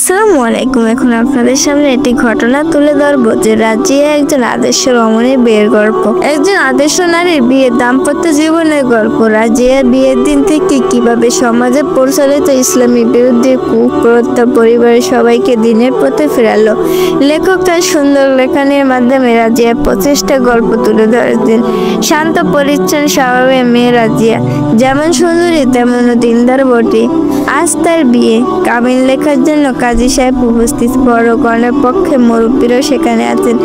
আসসালামু আলাইকুম। এখন আপনাদের সামনে একটি ঘটনা তুলে ধরবো যে রাজিয়া একজন আদর্শ রমণীর বিয়ের গল্প। একজন আদর্শ নারীর বিয়ের দাম্পত্য জীবনের গল্প। রাজিয়ার বিয়ের দিন থেকে কিভাবে সমাজে প্রচলিত ইসলামী বিরুদ্ধে কুপ্রথা পরিবারের সবাইকে দিনের পথে ফেরালো। লেখক তার সুন্দর লেখনের মাধ্যমে রাজিয়ার প্রচেষ্টা গল্প তুলে ধরেছেন। শান্ত পরিচ্ছন্ন স্বভাবের মেয়ে রাজিয়া যেমন সুন্দরী তেমন দিনদার বটে। আজ তার বিয়ে। কাবিন লেখার জন্য কাজী সাহেব উপস্থিত। বড় কনের পক্ষে মুরব্বীরাও সেখানে আছেন।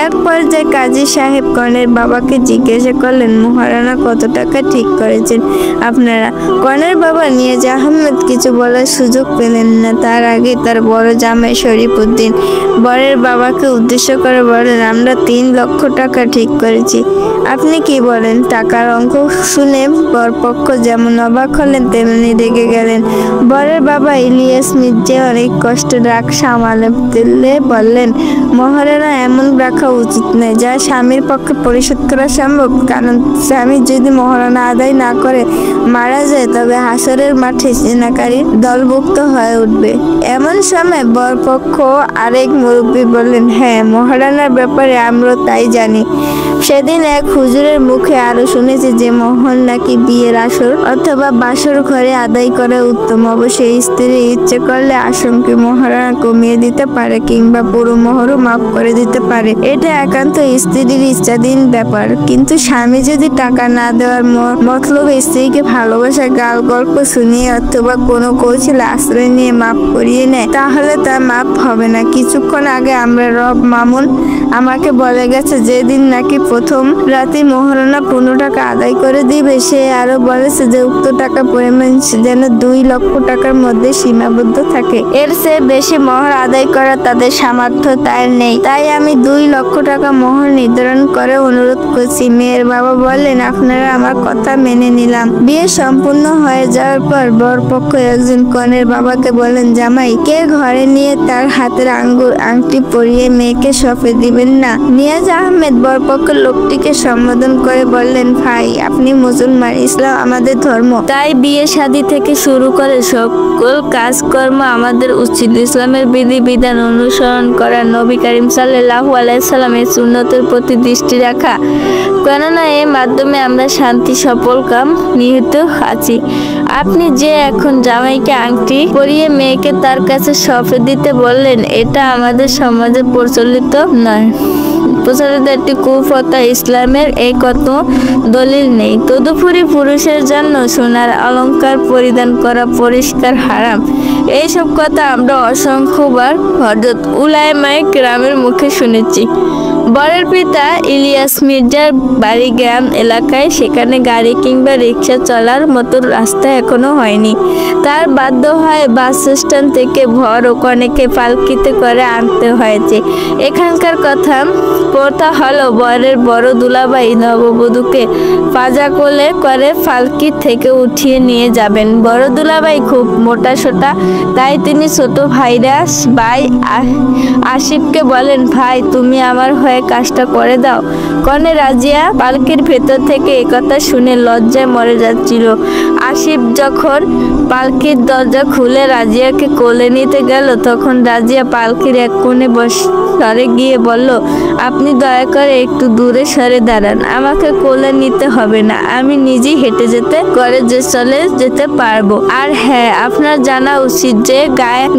এক পর্যায়ে কাজী সাহেব কনের বাবাকে জিজ্ঞাসা করলেন, মহারানা কত টাকা ঠিক করেছেন আপনারা? কনের বাবা নিয়াজ আহমেদ কিছু বলার সুযোগ পেলেন না। তার আগে তার বড় জামাই শরীফুদ্দিন বরের বাবাকে উদ্দেশ্য করে বলেন, আমরা 3 লক্ষ টাকা ঠিক করেছি। আপনি কি বলেন? টাকার অঙ্ক শুনে বরপক্ষ যেমন অবাক হলেন তেমনি রেগে গেলেন। বরের বাবা ইলিয়াস মির্জা অনেক কষ্ট রাগ সামালে বললেন, মহারানা এমন রাখা উচিত নয় যা স্বামীর পক্ষে পরিশোধ করা সম্ভব। কারণ স্বামী যদি মহারানা আদায় না করে মারা যায় তবে হাসরের মাঠে জেনাকারী দলভুক্ত হয়ে উঠবে। এমন সময় বরপক্ষ আরেক মুরব্বী বললেন, হ্যাঁ, মহারানার ব্যাপারে আমরা তাই জানি। সেদিন এক হুজুরের মুখে আরো শুনেছি যে মোহর নাকি বিয়ের আসর অথবা বাসর ঘরে আদায় করা উত্তম। অবশ্যই স্ত্রী ইচ্ছে করলে আসনকে মহারানা কমিয়ে দিতে পারে কিংবা পুরো মোহরও মাফ করে দিতে পারে। এটা একান্ত স্ত্রীর ইচ্ছাধীন ব্যাপার। কিন্তু স্বামী যদি টাকা না দেওয়ার মতলবে স্ত্রীকে ভালোবাসা গাল গল্প শুনিয়ে অথবা কোনো কৌশলে আশ্রয় নিয়ে মাফ করিয়ে নেয় তাহলে তা মাফ হবে না। কিছুক্ষণ আগে আমরা রব মামুন আমাকে বলে গেছে যেদিন নাকি প্রথম রাতে মহারানা 15 টাকা আদায় করে দিবে সে আরো বলেছে যে উক্ত টাকা পরিমাণ যেন 2 লক্ষ টাকার মধ্যে সীমাবদ্ধ থাকে। এর চেয়ে বেশি মোহর আদায় করা তাদের সামর্থ্য তাই নেই। তাই আমি 2 লক্ষ টাকা মোহর নির্ধারণ করে অনুরোধ করছি। মেয়ের বাবা বললেন, আপনারা আমার কথা মেনে নিলাম। বিয়ে সম্পূর্ণ হয়ে যাওয়ার পর বরপক্ষ একজন কনের বাবাকে বলেন, জামাই কে ঘরে নিয়ে তার হাতের আংটি পরিয়ে মেয়েকে সঁপে দিবেন না। নিয়াজ আহমেদ বরপক্ষ লোকটিকে সম্বোধন করে বললেন, ভাই আপনি মুসলমান, ইসলাম আমাদের ধর্ম, তাই বিয়ে শাদী থেকে শুরু করে সকল কাজকর্ম আমাদের উচিত ইসলামের বিধিবিধান অনুসরণ করা, নবী করিম সাল্লাল্লাহু আলাইহি সাল্লামের সুন্নতের প্রতি দৃষ্টি রাখা। কেননা এর মাধ্যমে আমরা শান্তি সফল কাম নিহিত আছি। আপনি যে এখন জামাইকে আংটি পরিয়ে মেয়েকে তার কাছে সঁপে দিতে বললেন, এটা আমাদের সমাজে প্রচলিত নয়। প্রচলিত একটি কুপ্রথা। ইসলামের এই কত দলিল নেই। তদুপরি পুরুষের জন্য সোনার অলংকার পরিধান করা পরিষ্কার হারাম। এইসব কথা আমরা অসংখ্যবার হযরত উলামায়ে কেরামের মুখে শুনেছি। বরের পিতা ইলিয়াস মির্জার বাড়ি গ্রাম এলাকায়। সেখানে গাড়ি কিংবা রিক্সা চলার মতো রাস্তা এখনো হয়নি। তার বাধ্য হয় বাস স্ট্যান্ড থেকে ভর ও কনেকে পালকিতে করে আনতে হয়েছে। এখানকার প্রথা হলো বরের বড় দুলাভাই নববধূকে পাজা কোলে করে পালকি থেকে উঠিয়ে নিয়ে যাবেন। বড় দুলাভাই খুব মোটাসোটা, তাই তিনি ছোট ভাই আসিফকে বলেন, ভাই তুমি আমার হয়ে কাজটা করে দাও। কনে রাজিয়া পালকির ভেতর থেকে একথা শুনে লজ্জায় মরে যাচ্ছিল। আসিফ যখন পালকির দরজা খুলে রাজিয়াকে কোলে নিতে গেল তখন রাজিয়া পালকির এক কোণে সরে গিয়ে বলল, আপনি দয়া করে একটু দূরে সরে দাঁড়ান, আমাকে কোলে নিতে হবে না, আমি নিজেই হেঁটে চলে যেতে পারবো। আর হ্যাঁ, আপনার জানা উচিত যে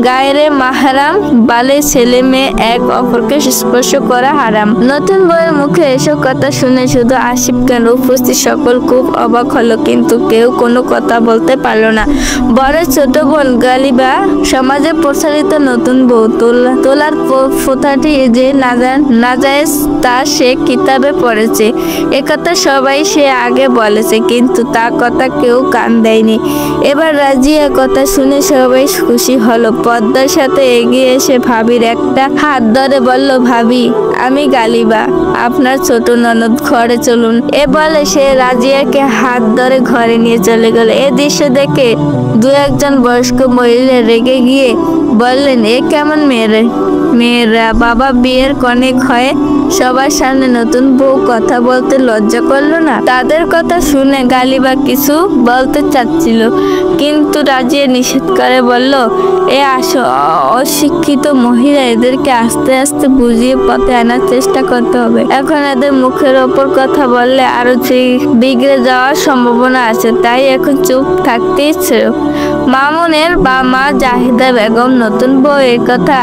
গায়ের মাহরাম বালে ছেলে মেয়ে এক অপরকে স্পর্শ করা হারাম। নতুন বউয়ের মুখে এসব কথা শুনে শুধু আসিফ কেন উপস্থিত সকল খুব অবাক হলো, কিন্তু কেউ কোনো কথা বলতে পারলো না। বড় ছোট বোন গালিবা সমাজে প্রচলিত নতুন বউ তোলার প্রথাটি যে নাজায়েজ তা সে কিতাবে পড়েছে। একথা সবাই সে আগে বলেছে, কিন্তু তার কথা কেউ কান দেয়নি। এবার রাজিয়া কথা শুনে সবাই খুশি হলো। পদ্মার সাথে এগিয়ে এসে ভাবির একটা হাত ধরে বলল, ভাবি আমি গালিবা, আপনার ছোট ননদ, ঘরে চলুন। এ বলে সে রাজিয়াকে হাত ধরে ঘরে নিয়ে চলে গেল। এ দৃশ্য দেখে 2-1 বয়স্ক মহিলা রেগে গিয়ে বললেন, এ কেমন মেয়েরা বাবা বিয়ের কনেক হয়ে সবার সামনে নতুন বউ কথা বলতে লজ্জা করলো না? তাদের কথা শুনে গালি বা কিছু বলতে চাচ্ছিল, কিন্তু রাজিয়া নিষেধ করে বলল, এ অশিক্ষিত মহিলা, এদেরকে আস্তে আস্তে বুঝিয়ে পথে আনার চেষ্টা করতে হবে। এখন এদের মুখের ওপর কথা বললে আরো বিগড়ে যাওয়ার সম্ভাবনা আছে, তাই এখন চুপ থাকতেই ছিল। মামুনের মা জাহিদা বেগম নতুন বউ এর কথা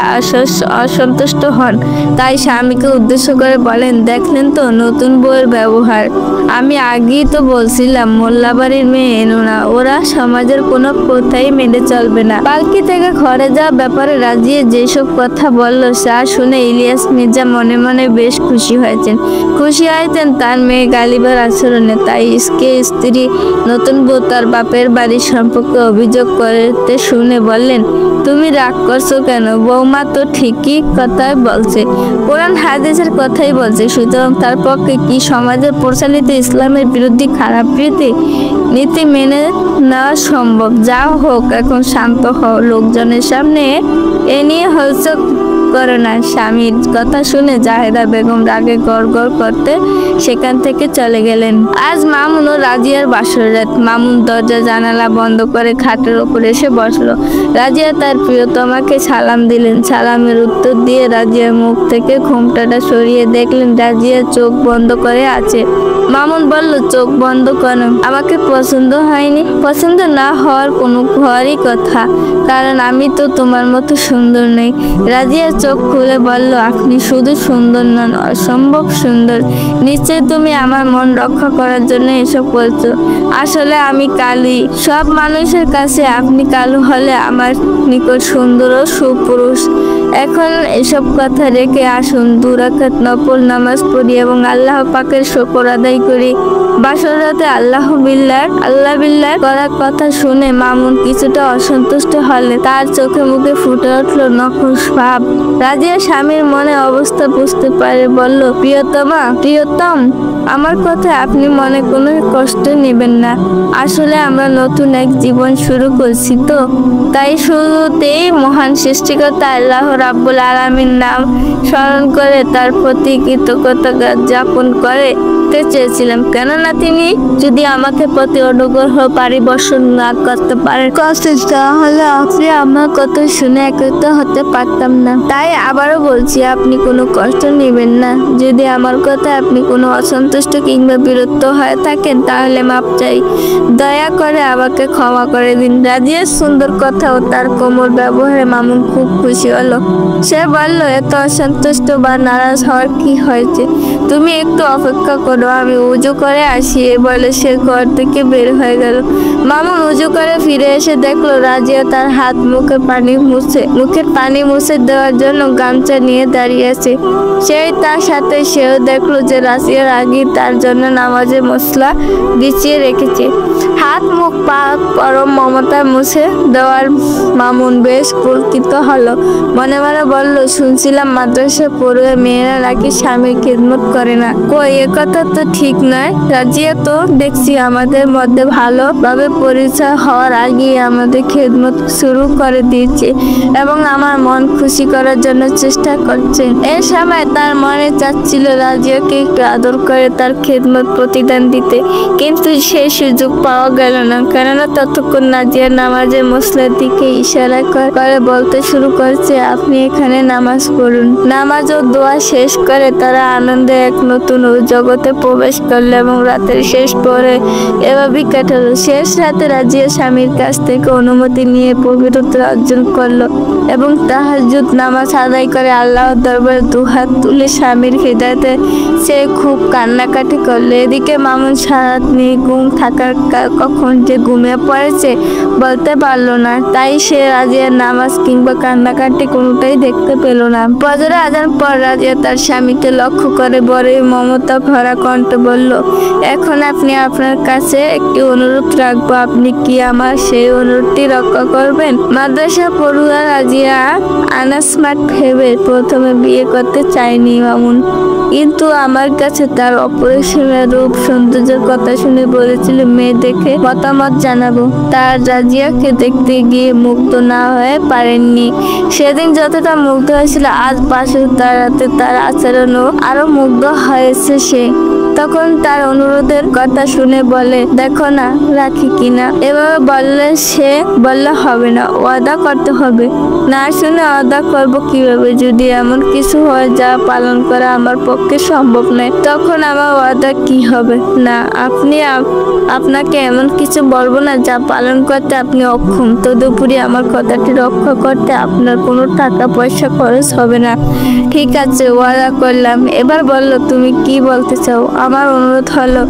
অসন্তুষ্ট হন, তাই স্বামীকে উদ্দেশ্য করে বলেন, দেখলেন তো নতুন বউয়ের ব্যবহার, আমি আগেই তো বলছিলাম মোল্লাবাড়ির মেয়ে এনো না, ওরা সমাজের কোনো প্রথাই মেনে চলবে না। পালকি থেকে ঘরে যাওয়ার ব্যাপারে রাজিয়া যেসব কথা বললো তা শুনে ইলিয়াস মির্জা মনে মনে বেশ খুশি হয়েছেন তার মেয়ে গালিবার আচরণে। তাই স্ত্রী নতুন বউ তার বাপের বাড়ির সম্পর্কে অভিযোগ করতে শুনে বললেন, তুমি রাগ করছো কেন? বৌমা তো ঠিকই কথাই বলছে, কোরআন হাদিসের কথাই বলছে, সুতরাং তার পক্ষে কি সমাজের প্রচলিত ইসলামের বিরুদ্ধে খারাপ নীতি মেনে নেওয়া সম্ভব? যা হোক, এখন শান্ত হও, লোকজনের সামনে এ নিয়ে হইচই করো না। স্বামীর কথা শুনে জাহেদা বেগম রাগে গড়গড় করতে সেখান থেকে চলে গেলেন। আজ মামুন ও রাজিয়ার বাসর রাত। মামুন দরজা জানালা বন্ধ করে খাটের ওপর এসে বসলো। রাজিয়া তার প্রিয়তমাকে সালাম দিলেন। সালামের উত্তর দিয়ে রাজিয়ার মুখ থেকে ঘোমটাটা সরিয়ে দেখলেন রাজিয়া চোখ বন্ধ করে আছে। মামুন বলল, চোখ বন্ধ করো, আমাকে পছন্দ হয়নি? পছন্দ না হওয়ার কোনো ঘরই কথা, কারণ আমি তো তোমার মতো সুন্দর নই। রাজিয়া চোখ খুলে বলল, আপনি শুধু সুন্দর নন, অসম্ভব সুন্দর। নিশ্চয় তুমি আমার মন রক্ষা করার জন্য এসব বলছো। আসলে আমি কালী, সব মানুষের কাছে আপনি কালো হলে আমার নিকট সুন্দর ও সুপুরুষ। এখন এসব কথা রেখে আসুন, 2 রাকাত নফল নামাজ পড়ি এবং আল্লাহ পাকের শুকর আদায় করি। বাসর রাতে আল্লাহ বিল্লাহ করার কথা শুনে মামুন কিছুটা অসন্তুষ্ট হলে তার চোখে মুখে ফুটে উঠল নখুশ ভাব। রাজিয়া স্বামীর মনে অবস্থা বুঝতে পারে, বলল, প্রিয়তম, আমার কথা আপনি মনে কোনো কষ্ট নেবেন না। আসলে আমরা নতুন এক জীবন শুরু করছি তো, তাই শুরুতেই মহান সৃষ্টিকর্তা আল্লাহ রাব্বুল আলামিন নাম স্মরণ করে তার প্রতি কৃতজ্ঞতা জ্ঞাপন করতে চেয়েছিলাম, কেননা তিনি যদি আমাকে প্রতি অনুগ্রহ পরিবর্ষণ না করতে পারেন তাহলে আপনি আমার কথা শুনে একত্রিত হতে পারতাম না। তাই আবারও বলছি, আপনি কোনো কষ্ট নেবেন না। যদি আমার কথা আপনি কোনো অসন্তুষ্ট কিংবা বিরক্ত হয়ে থাকেন তাহলে মাপ চাই, দয়া করে আমাকে ক্ষমা করে দিন। রাজিয়ার সুন্দর কথা ও তার কোমল ব্যবহারে মামুন খুব খুশি হলো। সে বলল, এত অসন্তুষ্ট বা নারাজ হওয়ার কি হয়েছে? তুমি একটু অপেক্ষা করো, আমি উজু করে আসি। বলে সে ঘর থেকে বের হয়ে গেল। মামুন উজু করে ফিরে এসে দেখলো রাজিয়া তার হাত মুখের পানি মুছে দেওয়ার জন্য গামছা নিয়ে দাঁড়িয়ে আছে। তার সাথে সেও দেখলো যে রাজিয়ার আগে তার জন্য নামাজের মশলা বিছিয়ে রেখেছে। হাত মুখ পা পরম মমতা মুছে দেওয়ার মামুন বেশ পুলকিত হলো। মনে মনে বলল, শুনছিলাম মাদ্রাসা পড়ুয়া মেয়েরা নাকি স্বামীর খিদমত করে না। কই, এ কথা তো ঠিক নয়। রাজিয়া তো দেখছি আমাদের মধ্যে ভালোভাবে পরিচয় হওয়ার আগেই আমাদের খিদমত শুরু করে দিয়েছে এবং আমার মন খুশি করার জন্য চেষ্টা করছে। এই সময় তার মনে চাচ্ছিল রাজিয়াকে একটু আদর করে তার খিদমত প্রতিদান দিতে, কিন্তু সেই সুযোগ পাওয়া গেল না, কেননা ততক্ষণ রাজিয়া নামাজের মশলার দিকে ইশারা করে বলতে শুরু করছে, আপনি এখানে নামাজ পড়ুন। নামাজ ও দোয়া শেষ করে তারা আনন্দে এক নতুন জগতে প্রবেশ করলো এবং রাতের শেষ পরে এভাবেই কাটালো। শেষ রাতে রাজিয়া স্বামীর কাছ থেকে অনুমতি নিয়ে পবিত্রতা অর্জন করলো এবং তাহাজ্জুদ নামাজ আদায় করে আল্লাহর দরবারে দুহাত তুলে স্বামীর হৃদয়তে সে খুব কান্নাকাটি করলো। এদিকে মামুন সারাত নির্ঘুম থাকার কখন যে ঘুমিয়ে পড়েছে বলতে পারলো না, তাই সে রাজিয়ার নামাজ কিংবা কান্নাকাটি কোনোটাই দেখতে পেল না। ফজরের আজান পর রাজিয়া তার স্বামীকে লক্ষ্য করে বড়ই মমতা ভরা কণ্ঠে বলল, এখন আপনি আপনার কাছে একটি অনুরোধ রাখবো, আপনি কি আমার সেই অনুরোধটি রক্ষা করবেন? মাদ্রাসা পড়ুয়া রাজিয়া আনাস্মার্ট ভেবে প্রথমে বিয়ে করতে চায়নি মামুন, কিন্তু আমার কাছে তার অপরিসীম রূপ সৌন্দর্যের কথা শুনে বলেছিল, মেয়ে দেখে সম্পর্কে মতামত জানাবো। তার রাজিয়াকে দেখতে গিয়ে মুগ্ধ না হয়ে পারেননি। সেদিন যতটা মুগ্ধ হয়েছিল আজ পাশে দাঁড়াতে তার আচরণও আরো মুগ্ধ হয়েছে সে। তখন তার অনুরোধের কথা শুনে বলে, দেখো না রাখি কিনা। এভাবে বললে সে বললে হবে না, ওয়াদা করতে হবে। না শুনে ওয়াদা করবো কিভাবে যদি এমন কিছু হয় যা পালন করা আমার পক্ষে সম্ভব নয়? তখন আমার ওয়াদা কি হবে? না, আপনাকে এমন কিছু বলবো না যা পালন করতে আপনি অক্ষম। তদুপরি আমার কথাটি রক্ষা করতে আপনার কোনো টাকা পয়সা খরচ হবে না। ঠিক আছে, ওয়াদা করলাম। এবার বললো তুমি কি বলতে চাও? আমার অনুরোধ হলো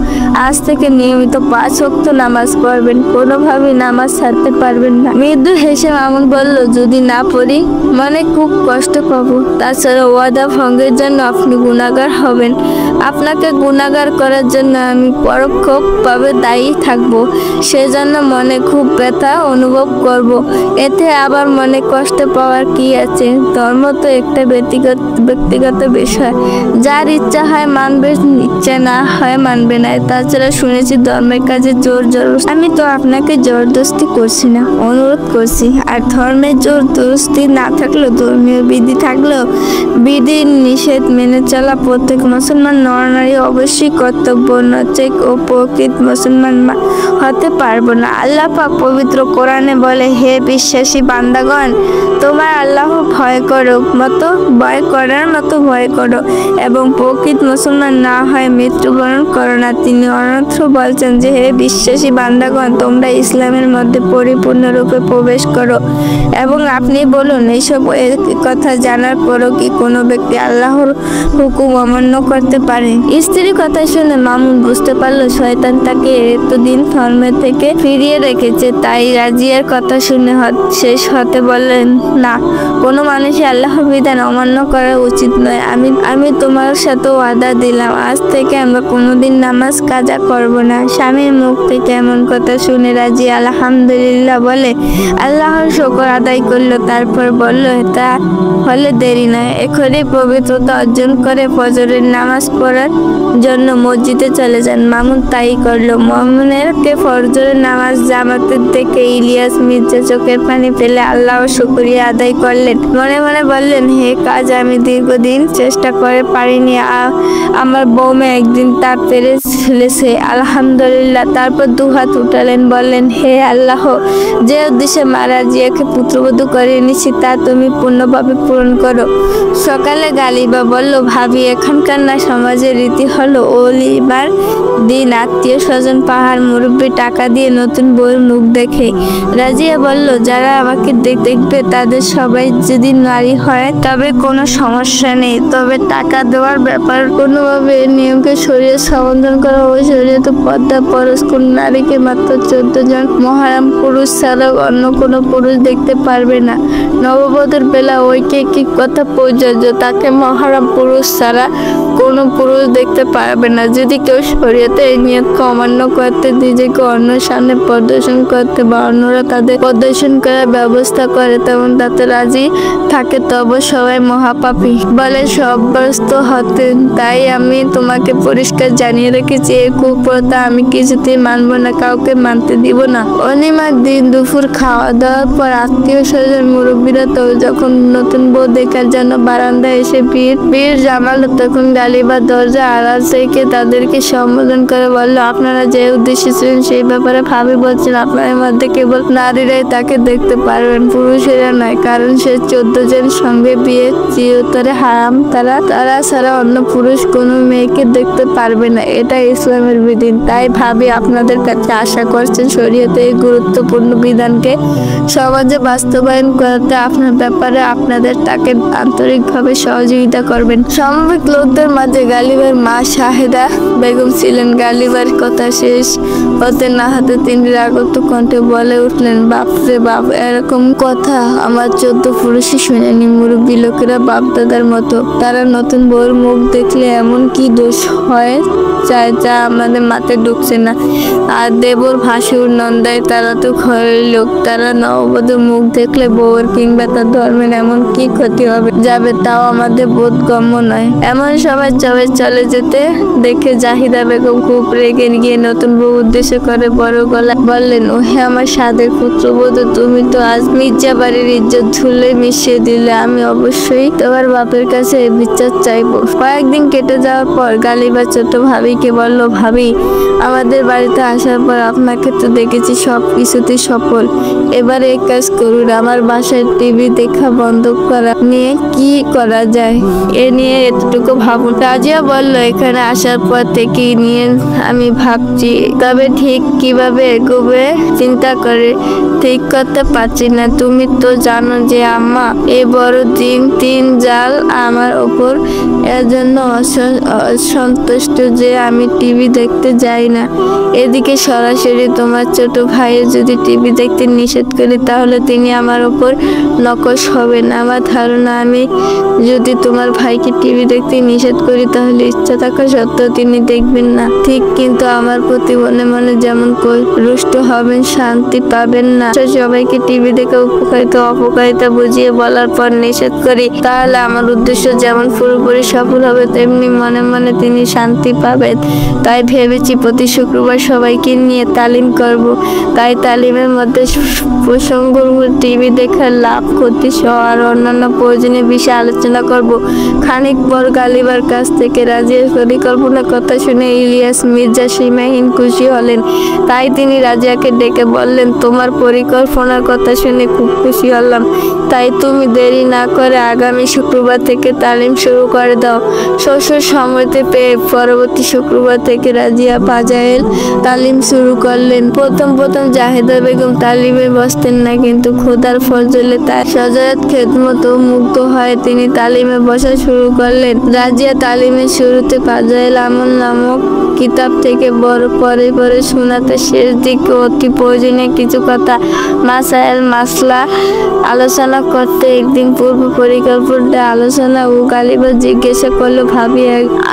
আজ থেকে নিয়মিত 5 ওয়াক্ত নামাজ পড়বেন, কোনোভাবে নামাজ ছাড়তে পারবেন না। মৃদু হেসে মামুন বলল, যদি না পড়ি মনে খুব কষ্ট পাবো। তাছাড়া ওয়াদা ভঙ্গের জন্য আপনি গুনাহগার হবেন। আপনাকে গুনাহগার করার জন্য আমি পরোক্ষভাবে দায়ী থাকবো। সেজন্য মনে খুব ব্যথা অনুভব করব। এতে আবার মনে কষ্ট পাওয়ার কি আছে? ধর্ম তো একটা ব্যক্তিগত বিষয়। যার ইচ্ছা হয় মানবে, ইচ্ছা না হয় মানবে না। তাছাড়া শুনেছি ধর্মের কাজে জোর জবরদস্তি। আমি তো আপনাকে জোরদস্তি করছি না, অনুরোধ করছি। আর ধর্মের জোর জবরদস্তি না থাকলেও ধর্মীয় বিধি থাকলেও বিধির নিষেধ মেনে চলা প্রত্যেক মুসলমান নরনারী অবশ্যই কর্তব্য। নচেত ও প্রকৃত মুসলমান হতে পারবো না। আল্লাহ পাক পবিত্র কোরআনে বলে, হে বিশ্বাসী বান্দাগণ, তোমার আল্লাহ ভয় করার মতো ভয় করো এবং প্রকৃত মুসলমান না হয় মৃত্যুবরণ করো না। তিনি অন্যত্র বলছেন যে, হে বিশ্বাসী বান্দাগণ, তোমরা ইসলামের মধ্যে পরিপূর্ণরূপে প্রবেশ করো। এবং আপনি বলুন, এইসব কথা জানার পরও কি কোনো ব্যক্তি আল্লাহর হুকুম অমান্য করতে পারে? স্ত্রীর কথা শুনে মামুন বুঝতে পারলো শয়তান তাকে এতদিন ধর্মের থেকে ফিরিয়ে রেখেছে। তাই রাজিয়ার কথা শুনে শেষ হতে বললেন, না, কোনো মানুষই আল্লাহর বিধান অমান্য করা উচিত নয়। আমি তোমার সাথে ওয়াদা দিলাম, আজ থেকে আমরা কোনোদিন নামাজ কাজা করব না। স্বামীর মুখ থেকে এমন কথা শুনে রাজিয়া আলহামদুলিল্লাহ বলে আল্লাহর শুকর আদায় করলো। তারপর বলল, তা হলে দেরি নয়, এখনই পবিত্রতা অর্জন করে ফজরের নামাজ পড়ার জন্য মসজিদে চলে যান। মামুন তাই করলো। মামুনেরকে ফজরের নামাজ জামাতের দেখে ইলিয়াস মির্জা চোখের পানি ফেলে আল্লাহর শুকরিয়া আদায় করলেন। মনে মনে বললেন, হে কাজ আমি দীর্ঘদিন চেষ্টা করে পারিনি, আমার বৌমা একদিন তা পেরে ফেলেছে, আলহামদুলিল্লাহ। তারপর দুহাত উঠালেন, বললেন, হে আল্লাহ, যে উদ্দেশ্যে রাজিয়াকে পুত্রবধূ করে এনেছি তা তুমি পূর্ণভাবে পূরণ করো। সকালে গালিবা বলল, ভাবি, এখানকার না সমাজের রীতি হলো ওলিমার দিন আত্মীয় স্বজন পাহাড় মুরব্বী টাকা দিয়ে নতুন বউয়ের মুখ দেখে। রাজিয়া বলল, যারা আমাকে দেখবে তাদের সবাই যদি নারী হয় তবে কোনো সমস্যা নেই, তবে টাকা দেওয়ার ব্যাপার কোনোভাবে নিয়মকে সরিয়ে সমাধান করা হবে। শরীয়তে পর্দা পরশ কোন নারীকে মাত্র 14 জন মহরম পুরুষ ছাড়া অন্য কোনো পুরুষ দেখতে পারবে না। নববধূর বেলা ঐকিক কথা প্রযোজ্য, তাকে মহরম পুরুষ ছাড়া কোনো পুরুষ দেখতে পারবে না। যদি কেউ শরীয়তে এই নিয়তকে অমান্য করতে, নিজেকে অন্যের সামনে প্রদর্শন করতে বা অন্যরা তাদের প্রদর্শন করার ব্যবস্থা করে তেমন তাতে রাজি থাকে, তবে সবাই মহাপাপী বলে সাব্যস্ত হতেন। তাই আমি তোমাকে পরিষ্কার জানিয়ে রেখেছি, এই কুপ্রথা আমি কিছুতেই মানব না, কাউকে মানতে দিব না। অনিমার দিন দুপুর খাওয়া দাওয়ার পর আত্মীয় স্বজন মুরব্বীরা তো যখন নতুন বউ দেখার জন্য বারান্দায় এসে বীর জামালো, তখন গালিবা দরজা আড়াল থেকে তাদেরকে সম্বোধন করে বলল, আপনারা যে উদ্দেশ্যে ছিলেন সেই ব্যাপারে ভাবি বলছেন, আপনাদের মধ্যে কেবল নারীরাই তাকে দেখতে পারবেন, পুরুষেরা নয়, কারণ সে 14 জন সঙ্গে বিয়ে চিরতরে হারাম। তারা ছাড়া অন্য পুরুষ কোনো মেয়েকে দেখতে পারবে না, এটা ইসলামের বিধান। তাই ভাবি আপনাদের কাছে আশা করছেন শরীয়তে এই গুরুত্বপূর্ণ বিধানকে সমাজে বাস্তবায়ন করতে আপনার ব্যাপারে আপনাদের তাকে আন্তরিকভাবে সহযোগিতা করবেন। সমবেত লোকদের মাঝে গালিবার মা শাহেদা বেগম ছিলেন। গালিবার কথা শেষ হতে না হতে তিনি রাগত কণ্ঠে বলে উঠলেন, বাপরে বাপ, এরকম কথা আমার 14 পুরুষই শুনেনি। মুরব্বী লোকেরা বাপ দাদার মতো, তারা নতুন বউর মুখ দেখলে এমন কি দোষ হয় চায় যা আমাদের মাথায় ঢুকছে না। আর দেবর ভাসুর নন্দাই তারা তো ঘরের লোক, তারা নববধূর মুখ দেখলে বউয়ের কিংবা তার ধর্মের এমন কি ক্ষতি হবে যাবে তাও আমাদের বোধগম্য নয়। এমন সবাই সবাই চলে যেতে দেখে জাহিদা বেগম খুব রেগে গিয়ে নতুন বউ উদ্দেশ্য করে বড় গলায় বললেন, ওহে আমার সাধের পুত্রবধূ, তুমি তো আজ মির্জা বাড়ির ইজ্জত ধুলে মিশিয়ে দিলে। আমি অবশ্যই তোমার বাপের কাছে বিচার চাইবো। কয়েকদিন কেটে যাওয়ার পর গালিবা ছোট ভাবিকে বলল, ভাবি, আমাদের বাড়িতে আসার পর আপনাকে তো দেখেছি সবকিছুতে সফল। এবার এক কাজ করুন, আমার বাসায় টিভি দেখা বন্ধ করা নিয়ে কি করা যায় এ নিয়ে এতটুকু ভাবুন। রাজিয়া বলল, এখানে আসার পর থেকে নিয়ে আমি ভাবছি, তবে ঠিক কিভাবে এগোবে চিন্তা করে ঠিক করতে পারছি না। তুমি তো জানো যে আম্মা এই বড় তিন জাল আমার ওপর, এর জন্য অসন্তুষ্ট যে আমি টিভি দেখতে যাই না। এদিকে সরাসরি তোমার ছোট ভাইয়ের যদি টিভি দেখতে নিষেধ করি তাহলে তিনি আমার ওপর নকশ হবেন। আমার ধারণা আমি যদি তোমার ভাইকে টিভি দেখতে নিষেধ করি তাহলে ইচ্ছা থাকা সত্ত্বেও তিনি দেখবেন না ঠিক, কিন্তু আমার প্রতি মনে মনে যেমন রুষ্ট হবেন, শান্তি পাবেন না। সবাইকে টিভি দেখে উপকারিতা অপকারিতা বুঝিয়ে বলার পর নিষেধ করি তাহলে আমার উদ্দেশ্য যেমন পুরোপুরি সফল হবে তেমনি মনে মনে তিনি শান্তি পাবেন। তাই ভেবেছি প্রতি শুক্রবার সবাইকে নিয়ে তালিম করব। তাই তালিমের মধ্যে প্রসঙ্গ টিভি দেখার লাভ ক্ষতি সহ আর অন্যান্য প্রয়োজনীয় বিষয়ে আলোচনা করব। খানিক পর গালিবার কাছ থেকে রাজিয়ার পরিকল্পনার কথা শুনে ইলিয়াস মির্জা সীমাহীন খুশি হলেন। তাই তিনি রাজিয়াকে ডেকে বললেন, তোমার পরিকল্পনার কথা শুনে খুব খুশি হলাম। তাই তুমি দেরি না করে আগামী শুক্রবার থেকে তালিম শুরু করে দাও। শ্বশুর সম্মতি পেয়ে পরবর্তী শুক্রবার থেকে রাজিয়া ফাজাইল তালিম শুরু করলেন। প্রথম জাহিদা বেগম তালিমে বসতেন না, কিন্তু খোদার ফজলে তার সজারত খেদমত মুগ্ধ হয়ে তিনি তালিমে বসা শুরু করলেন। রাজিয়া তালিমের শুরুতে ফাজাইল আমল নামক কিতাব থেকে পরে পরে শোনাতে শেষ দিকে অতি প্রয়োজনীয় কিছু কথা মাসাইল মাসলা আলোচনা করতে একদিন পূর্ব পরিকল্পনা আলোচনা ও গালিবা জিজ্ঞাসা করলো, ভাবি,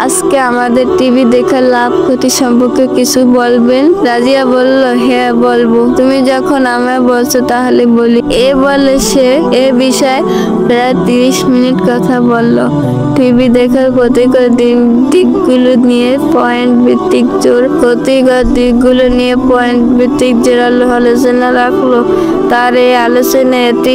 আজকে আমাদের টিভি দেখার লাভ ক্ষতি সম্পর্কে কিছু বলবেন? রাজিয়া বলল, হ্যাঁ বলবো, তুমি যখন আমায় বলছো তাহলে বলি। বলে সে এ বিষয়ে প্রায় 30 মিনিট কথা বলল। টিভি দেখার ক্ষতিকর দিকগুলো নিয়ে পয়েন্ট ভিত্তিক জোরালো আলোচনা রাখলো। তার এই আলোচনা এটি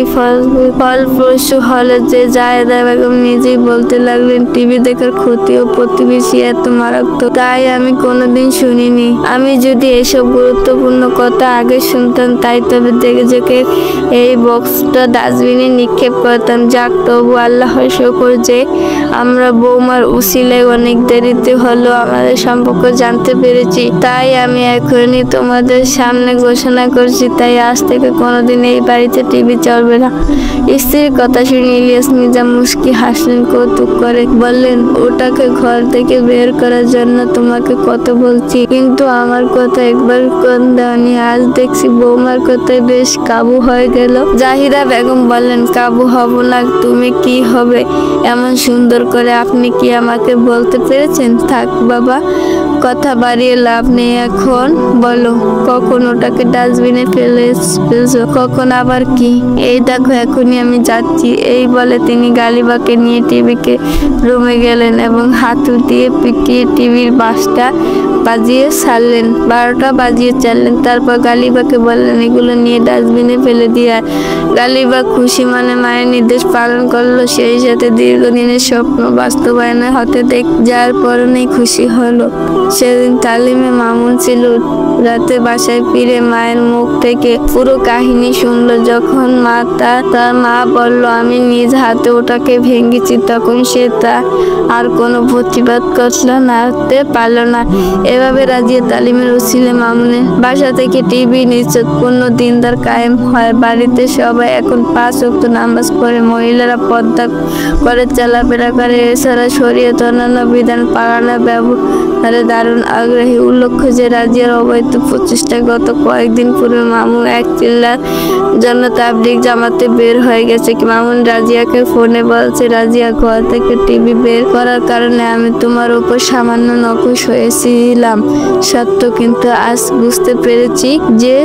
ফলপ্রসূ হলো যে জাহেদা বেগম নিজেই বলতে লাগলেন, টিভি দেখার ক্ষতি ও প্রতিবেশী এত মারাত্মক তাই আমি কোনোদিন শুনিনি। আমি যদি এসব গুরুত্বপূর্ণ কথা আগে শুনতাম তাই তবে দেখে এই বক্সটা ডাস্টবিনে নিক্ষেপ করতাম। যাক, তবু আল্লাহর শুকর যে আমরা বৌমার উসিলায় অনেক দেরিতে হলো আমাদের সম্পর্ক জানতে পেরেছি। তাই আমি এখনই তোমাদের সামনে ঘোষণা করছি, তাই আজ থেকে কোনোদিন এই বাড়িতে টিভি চলবে না। স্ত্রীর কথা শুনে ইলিয়াস মির্জা মুস্কি হাসলেন, কৌতুক করে বললেন, ওটাকে ঘর থেকে বের করার জন্য তোমাকে কত বলছি, কিন্তু আমার কথা একবার কোন দেওয়ানি। আজ দেখছি বৌমার কথায় বেশ কাবু হয়ে গেল। জাহিদা বেগম বললেন, কাবু হব না তুমি কি হবে এমন সুন্দর করে আপনি কি আমাকে বলতে পেরেছেন? থাক বাবা, কথা বাড়িয়ে লাভ নেই। এখন বলো, কখন ওটাকে ডাস্টবিনে ফেলছো, কখন আবার কি? এই দেখো, এখনই আমি যাচ্ছি। এই বলে তিনি গালিবাকে নিয়ে টিভিকে রুমে গেলেন এবং হাতু দিয়ে পিটিয়ে টিভির বাসটা বাজিয়ে ছাড়লেন। 12টা বাজিয়ে ছাড়লেন। তারপর গালিবাকে বললেন, এগুলো নিয়ে ডাস্টবিনে ফেলে দিয়ে। গালিবা খুশি মনে মায়ের নির্দেশ পালন করলো। সেই সাথে দীর্ঘদিনের স্বপ্ন বাস্তবায়নের হতে যার পরনেই খুশি হলো। সেদিন তালিমে মামুন ছিল। রাতে বাসায় ফিরে মায়ের মুখ থেকে পুরো কাহিনী শুনলো। যখন তার মা বলল, আমি নিজ হাতে ওটাকে ভেঙেছি, তখন সে তা আর কোনো প্রতিবাদ করতে পারল না। এভাবে রাজিয়া তালিমের উসিলে মামুনের বাসা থেকে টিভি নিশ্চিতপূর্ণ দিনদার কায়েম হয়। বাড়িতে সবাই এখন 5 ওয়াক্ত নামাজ পড়ে, মহিলারা পর্দা করে চলাফেরা করে। এছাড়া শরীয়ত অন্যান্য বিধান পালনের ব্যবহারে দারুণ আগ্রহী। উল্লেখ্য যে রাজিয়ার অবৈধ প্রচেষ্টা গত কয়েকদিন পূর্বে মামুন এক চিল্লার জন্য তাবলিগ জামাতে বের হয়ে গেছে। মামুন রাজিয়াকে ফোনে বলছে, রাজিয়া, ঘর থেকে টিভি বের করার কারণে আমি তোমার উপর সামান্য নকশ হয়েছিলাম সত্য, কিন্তু আজ বুঝতে পেরেছি যে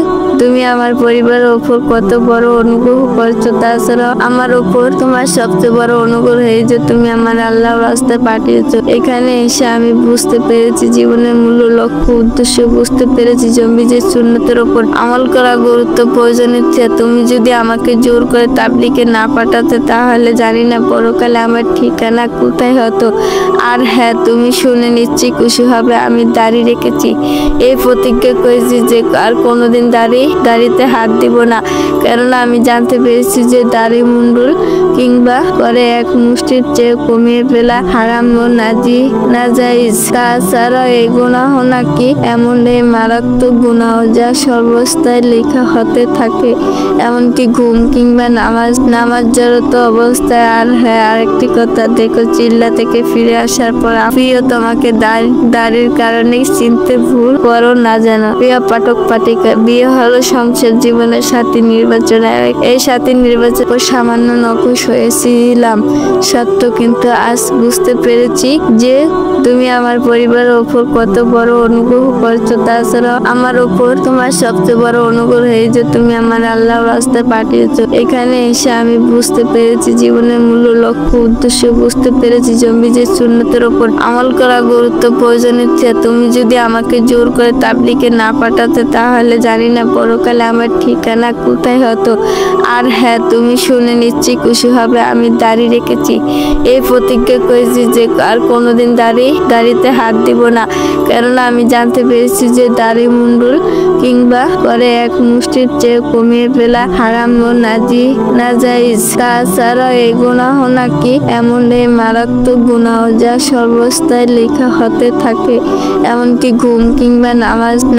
তুমি আমার পরিবারের ওপর কত বড় অনুগ্রহ করছো। তাছাড়া আমার ওপর তোমার সবচেয়ে বড় অনুগ্রহ এই যে তুমি আমার আল্লাহর রাস্তায় পাঠিয়েছো। এখানে এসে আমি বুঝতে পেরেছি জীবনের মূল্য, লক্ষ্য, উদ্দেশ্য বুঝতে পেরেছি। জম্বিজের সুন্নতের ওপর আমল করা গুরুত্ব, প্রয়োজনীয়তা। তুমি যদি আমাকে জোর করে তাবলিগে না পাঠাতে তাহলে জানি না পরকালে আমার ঠিকানা কোথায় হতো। আর হ্যাঁ, তুমি শুনে নিশ্চয়ই খুশি হবে, আমি দাড়ি রেখেছি। এই প্রতিজ্ঞা করেছি যে আর কোনোদিন দাড়িতে হাত দিব না, কেননা আমি জানতে পেরেছি যে দাড়ি মুন্ডুল কিংবা করে এক মুষ্টির চেয়ে কমিয়ে ফেলা হারাম ও নাজাইজ। তাছাড়া এই গুনাহ নাকি এমন এই মারাত্মক গুনাহ যা সর্বস্থায় লেখা হতে থাকে, এমনকি ঘুম কিংবা নামাজরত অবস্থায়। আর হ্যাঁ, আরেকটি কথা, দেখো চিল্লা থেকে ফিরে আসার পর আমিও তোমাকে দাড়ির কারণে চিনতে ভুল করো না যেন। প্রিয় পাঠক পাঠিকা, বিয়ে হলো সংসার জীবনের সাথী নির্বাচন। এই সাথী নির্বাচন সামান্য নকশ হয়েছিলাম সত্য, কিন্তু আজ বুঝতে পেরেছি যে তুমি আমার পরিবারের ওপর কত বড় অনুগ্রহ করছো। তাছাড়া আমার ওপর তোমার সবচেয়ে বড় অনুগ্রহ এই যে তুমি আমার আল্লাহর রাস্তায় পাঠিয়েছো। এখানে এসে আমি বুঝতে পেরেছি জীবনের মূল্য, লক্ষ্য, উদ্দেশ্য বুঝতে পেরেছি। জম্বিজের সুন্নতের ওপর আমল করা গুরুত্ব, প্রয়োজনীয়তা। তুমি যদি আমাকে জোর করে তাবলিগে না পাঠাতে তাহলে জানি না পরকালে আমার ঠিকানা কোথায় হতো। আর হ্যাঁ, তুমি শুনে নিশ্চয়ই খুশি হবে, আমি দাড়ি রেখেছি। এই প্রতিজ্ঞা করেছি যে আর কোনোদিন দাড়িতে হাত দিব না, কেননা আমি জানতে পেরেছি যে দাড়ি মুন্ডুল কিংবা করে এক মুষ্টির চেয়ে কমিয়ে ফেলা হারাম ও নাজাইজ। তাছাড়া এই গুনাহ নাকি এমন এই মারাত্মক গুনাহ যা সর্বস্থায় লেখা হতে থাকে, এমনকি ঘুম কিংবা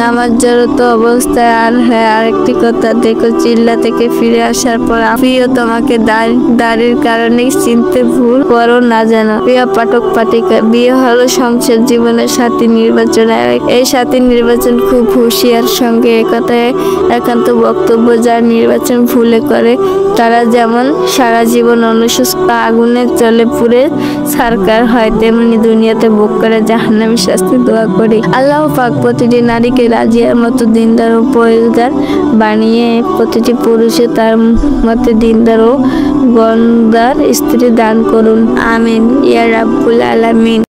নামাজরত অবস্থায়। আর হ্যাঁ, আরেকটি কথা, দেখো চিল্লা থেকে ফিরে আসার পর আমিও তোমাকে দাড়ির কারণে চিনতে ভুল করো না যেন। প্রিয় পাঠক পাঠিকা, বিয়ে হলো সংসার জীবনের সাথী নির্বাচন। এই সাথী নির্বাচন খুব হুঁশিয়ার সঙ্গে একথায় একান্ত বক্তব্য, যার নির্বাচন ভুলে করে তারা যেমন সারা জীবন অনুশোচিত আগুনে চলে পুড়ে ছারখার হয়, তেমনি দুনিয়াতে ভোগ করে জাহান্নামী শাস্তি। দোয়া করি আল্লাহ পাক প্রতিটি নারীকে রাজিয়ার মতো দিনদার ও পরেজগার বানিয়ে প্রতিটি পুরুষে তার মতে দিনদার ও গণদার স্ত্রী দান করুন। আমিন ইয়া রাব্বুল আলামিন।